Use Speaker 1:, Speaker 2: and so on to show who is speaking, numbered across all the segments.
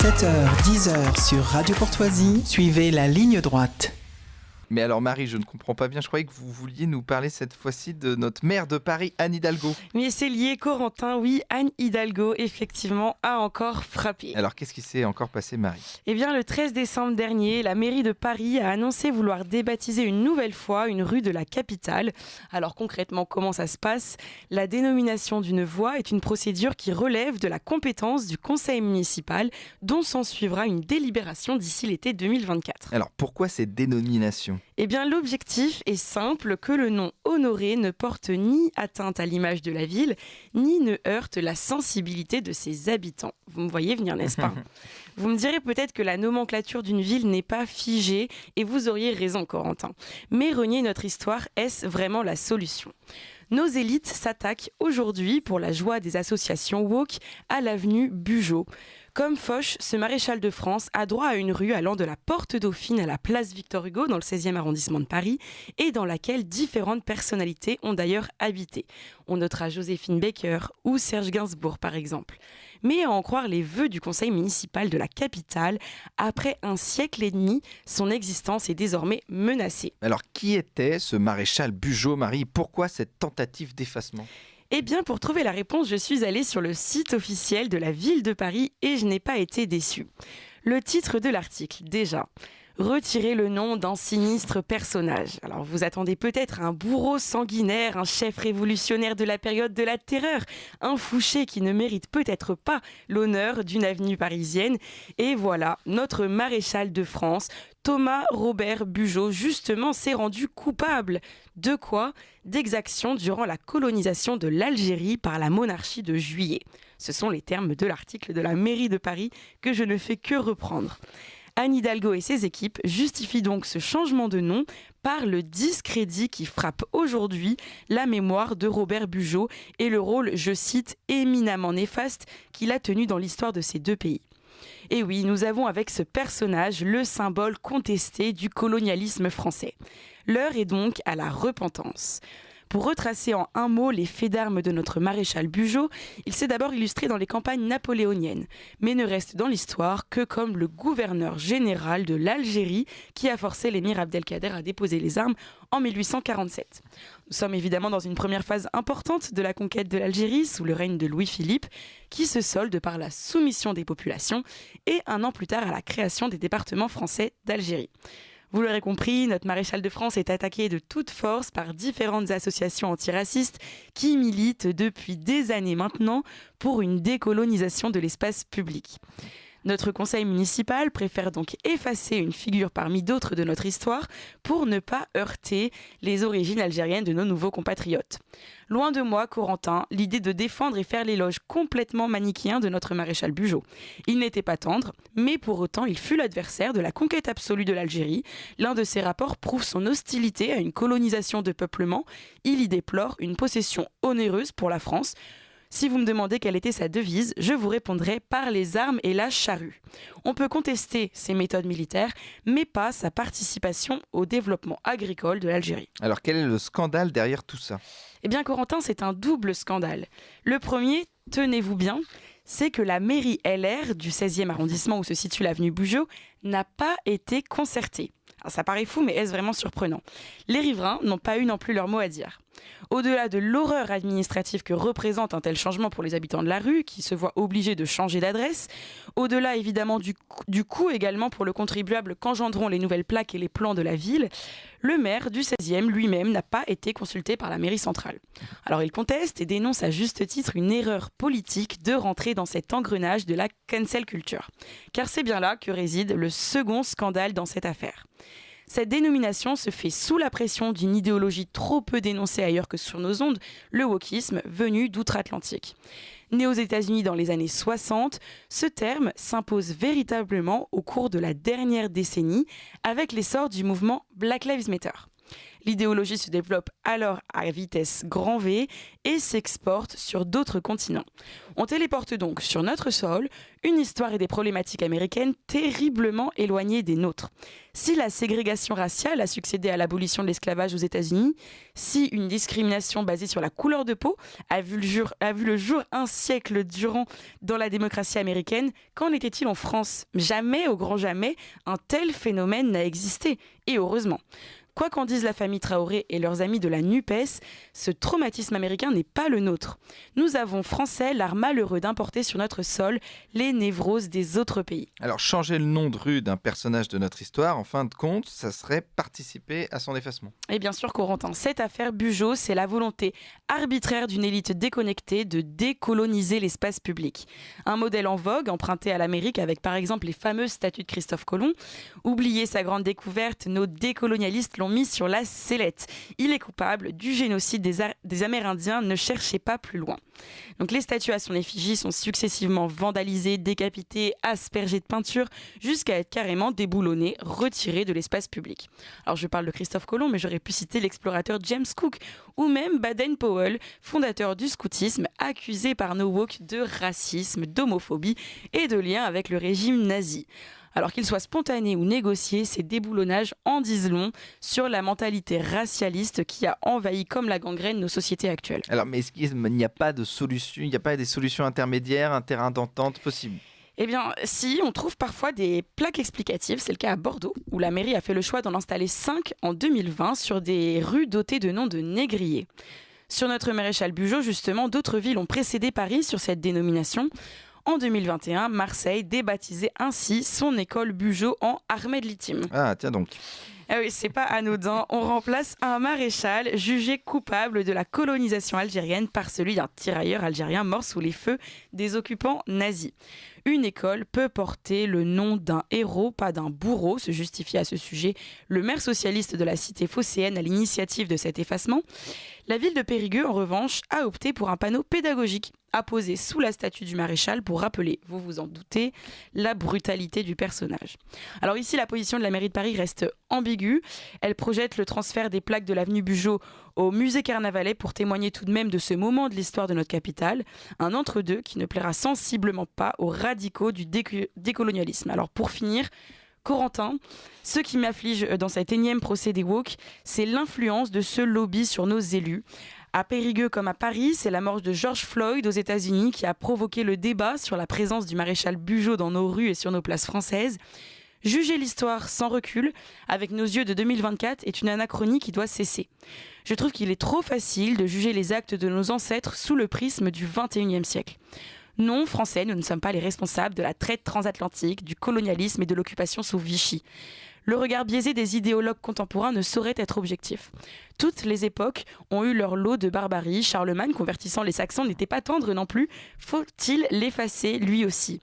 Speaker 1: 7h, 10h sur Radio Courtoisie, suivez la ligne droite.
Speaker 2: Mais alors Marie, je ne comprends pas bien, je croyais que vous vouliez nous parler cette fois-ci de notre maire de Paris, Anne Hidalgo.
Speaker 3: Oui, c'est lié, Corentin, oui, Anne Hidalgo, effectivement, a encore frappé.
Speaker 2: Alors qu'est-ce qui s'est encore passé, Marie ?
Speaker 3: Eh bien, le 13 décembre dernier, la mairie de Paris a annoncé vouloir débaptiser une nouvelle fois une rue de la capitale. Alors concrètement, comment ça se passe ? La dénomination d'une voie est une procédure qui relève de la compétence du conseil municipal, dont s'en suivra une délibération d'ici l'été 2024.
Speaker 2: Alors pourquoi ces dénominations ?
Speaker 3: Eh bien, l'objectif est simple, que le nom honoré ne porte ni atteinte à l'image de la ville, ni ne heurte la sensibilité de ses habitants. Vous me voyez venir, n'est-ce pas ? Vous me direz peut-être que la nomenclature d'une ville n'est pas figée, et vous auriez raison, Corentin. Mais renier notre histoire, est-ce vraiment la solution ? Nos élites s'attaquent aujourd'hui, pour la joie des associations woke, à l'avenue Bugeaud. Comme Foch, ce maréchal de France a droit à une rue allant de la Porte Dauphine à la place Victor Hugo dans le 16e arrondissement de Paris et dans laquelle différentes personnalités ont d'ailleurs habité. On notera Joséphine Baker ou Serge Gainsbourg par exemple. Mais à en croire les vœux du conseil municipal de la capitale, après un siècle et demi, son existence est désormais menacée.
Speaker 2: Alors qui était ce maréchal Bugeaud, Marie ? Pourquoi cette tentative d'effacement ?
Speaker 3: Eh bien, pour trouver la réponse, je suis allée sur le site officiel de la ville de Paris et je n'ai pas été déçue. Le titre de l'article, déjà. Retirer le nom d'un sinistre personnage. Alors vous attendez peut-être un bourreau sanguinaire, un chef révolutionnaire de la période de la terreur, un Fouché qui ne mérite peut-être pas l'honneur d'une avenue parisienne. Et voilà, notre maréchal de France, Thomas Robert Bugeaud, justement, s'est rendu coupable. De quoi ? D'exactions durant la colonisation de l'Algérie par la monarchie de Juillet. Ce sont les termes de l'article de la mairie de Paris que je ne fais que reprendre. Anne Hidalgo et ses équipes justifient donc ce changement de nom par le discrédit qui frappe aujourd'hui la mémoire de Robert Bugeaud et le rôle, je cite, éminemment néfaste qu'il a tenu dans l'histoire de ces deux pays. Et oui, nous avons avec ce personnage le symbole contesté du colonialisme français. L'heure est donc à la repentance. Pour retracer en un mot les faits d'armes de notre maréchal Bugeaud, il s'est d'abord illustré dans les campagnes napoléoniennes, mais ne reste dans l'histoire que comme le gouverneur général de l'Algérie qui a forcé l'émir Abdelkader à déposer les armes en 1847. Nous sommes évidemment dans une première phase importante de la conquête de l'Algérie sous le règne de Louis-Philippe, qui se solde par la soumission des populations et un an plus tard à la création des départements français d'Algérie. Vous l'aurez compris, notre maréchal de France est attaqué de toute force par différentes associations antiracistes qui militent depuis des années maintenant pour une décolonisation de l'espace public. Notre conseil municipal préfère donc effacer une figure parmi d'autres de notre histoire pour ne pas heurter les origines algériennes de nos nouveaux compatriotes. Loin de moi, Corentin, l'idée de défendre et faire l'éloge complètement manichéen de notre maréchal Bugeaud. Il n'était pas tendre, mais pour autant il fut l'adversaire de la conquête absolue de l'Algérie. L'un de ses rapports prouve son hostilité à une colonisation de peuplement. Il y déplore une possession onéreuse pour la France. Si vous me demandez quelle était sa devise, je vous répondrai par les armes et la charrue. On peut contester ses méthodes militaires, mais pas sa participation au développement agricole de l'Algérie.
Speaker 2: Alors quel est le scandale derrière tout ça ?
Speaker 3: Eh bien Corentin, c'est un double scandale. Le premier, tenez-vous bien, c'est que la mairie LR du 16e arrondissement où se situe l'avenue Bugeaud n'a pas été concertée. Alors ça paraît fou, mais est-ce vraiment surprenant ? Les riverains n'ont pas eu non plus leur mot à dire. Au-delà de l'horreur administrative que représente un tel changement pour les habitants de la rue, qui se voient obligés de changer d'adresse, au-delà évidemment du coût également pour le contribuable qu'engendreront les nouvelles plaques et les plans de la ville, le maire du 16e lui-même n'a pas été consulté par la mairie centrale. Alors il conteste et dénonce à juste titre une erreur politique de rentrer dans cet engrenage de la cancel culture. Car c'est bien là que réside le second scandale dans cette affaire. Cette dénomination se fait sous la pression d'une idéologie trop peu dénoncée ailleurs que sur nos ondes, le wokisme venu d'outre-Atlantique. Né aux États-Unis dans les années 60, ce terme s'impose véritablement au cours de la dernière décennie avec l'essor du mouvement Black Lives Matter. L'idéologie se développe alors à vitesse grand V et s'exporte sur d'autres continents. On téléporte donc sur notre sol une histoire et des problématiques américaines terriblement éloignées des nôtres. Si la ségrégation raciale a succédé à l'abolition de l'esclavage aux États-Unis, si une discrimination basée sur la couleur de peau a vu le jour un siècle durant dans la démocratie américaine, qu'en était-il en France ? Jamais, au grand jamais, un tel phénomène n'a existé, et heureusement. Quoi qu'en dise la famille Traoré et leurs amis de la NUPES, ce traumatisme américain n'est pas le nôtre. Nous avons, Français, l'art malheureux d'importer sur notre sol les névroses des autres pays.
Speaker 2: Alors, changer le nom de rue d'un personnage de notre histoire, en fin de compte, ça serait participer à son effacement.
Speaker 3: Et bien sûr, Corentin, cette affaire Bugeaud, c'est la volonté arbitraire d'une élite déconnectée de décoloniser l'espace public. Un modèle en vogue, emprunté à l'Amérique avec par exemple les fameuses statues de Christophe Colomb. Oubliez sa grande découverte, nos décolonialistes l'ont mis sur la sellette. Il est coupable du génocide des Amérindiens, ne cherchez pas plus loin. Donc les statues à son effigie sont successivement vandalisées, décapitées, aspergées de peinture, jusqu'à être carrément déboulonnées, retirées de l'espace public. Alors je parle de Christophe Colomb, mais j'aurais pu citer l'explorateur James Cook, ou même Baden-Powell, fondateur du scoutisme, accusé par nos woke de racisme, d'homophobie et de lien avec le régime nazi. Alors qu'ils soient spontanés ou négociés, ces déboulonnages en disent long sur la mentalité racialiste qui a envahi comme la gangrène nos sociétés actuelles.
Speaker 2: Alors, mais est-ce qu'il n'y a pas de solution, il n'y a pas des solutions intermédiaires, un terrain d'entente possible ?
Speaker 3: Eh bien, si, on trouve parfois des plaques explicatives. C'est le cas à Bordeaux, où la mairie a fait le choix d'en installer 5 en 2020 sur des rues dotées de noms de négriers. Sur notre maréchal Bugeaud, justement, d'autres villes ont précédé Paris sur cette dénomination. En 2021, Marseille débaptisait ainsi son école Bugeaud en Ahmed Litim.
Speaker 2: Ah, tiens donc.
Speaker 3: Ah oui, c'est pas anodin. On remplace un maréchal jugé coupable de la colonisation algérienne par celui d'un tirailleur algérien mort sous les feux des occupants nazis. Une école peut porter le nom d'un héros, pas d'un bourreau, se justifie à ce sujet le maire socialiste de la cité phocéenne à l'initiative de cet effacement. La ville de Périgueux, en revanche, a opté pour un panneau pédagogique apposé sous la statue du maréchal pour rappeler, vous vous en doutez, la brutalité du personnage. Alors ici, la position de la mairie de Paris reste ambiguë. Elle projette le transfert des plaques de l'avenue Bugeaud au musée Carnavalet pour témoigner tout de même de ce moment de l'histoire de notre capitale, un entre-deux qui ne plaira sensiblement pas aux radicaux du décolonialisme. Alors pour finir, Corentin, ce qui m'afflige dans cet énième procès des woke, c'est l'influence de ce lobby sur nos élus. À Périgueux comme à Paris, c'est la mort de George Floyd aux États-Unis qui a provoqué le débat sur la présence du maréchal Bugeaud dans nos rues et sur nos places françaises. Juger l'histoire sans recul, avec nos yeux de 2024, est une anachronie qui doit cesser. Je trouve qu'il est trop facile de juger les actes de nos ancêtres sous le prisme du XXIe siècle. Non, Français, nous ne sommes pas les responsables de la traite transatlantique, du colonialisme et de l'occupation sous Vichy. Le regard biaisé des idéologues contemporains ne saurait être objectif. Toutes les époques ont eu leur lot de barbarie. Charlemagne, convertissant les Saxons, n'était pas tendre non plus. Faut-il l'effacer, lui aussi ?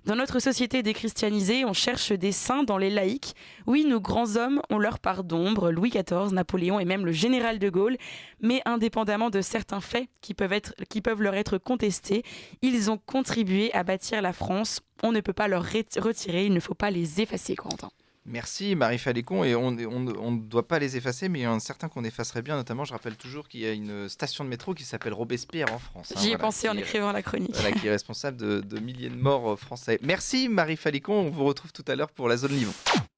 Speaker 3: Dans notre société déchristianisée, on cherche des saints dans les laïcs. Oui, nos grands hommes ont leur part d'ombre, Louis XIV, Napoléon et même le général de Gaulle. Mais indépendamment de certains faits qui peuvent leur être contestés, ils ont contribué à bâtir la France. On ne peut pas leur retirer, il ne faut pas les effacer, Corentin.
Speaker 2: Merci Marie Falécon, et on ne doit pas les effacer, mais il y en a certains qu'on effacerait bien, notamment je rappelle toujours qu'il y a une station de métro qui s'appelle Robespierre en France.
Speaker 3: J'y ai pensé en écrivant la chronique.
Speaker 2: Voilà, qui est responsable de milliers de morts français. Merci Marie Falécon, on vous retrouve tout à l'heure pour la zone Livon.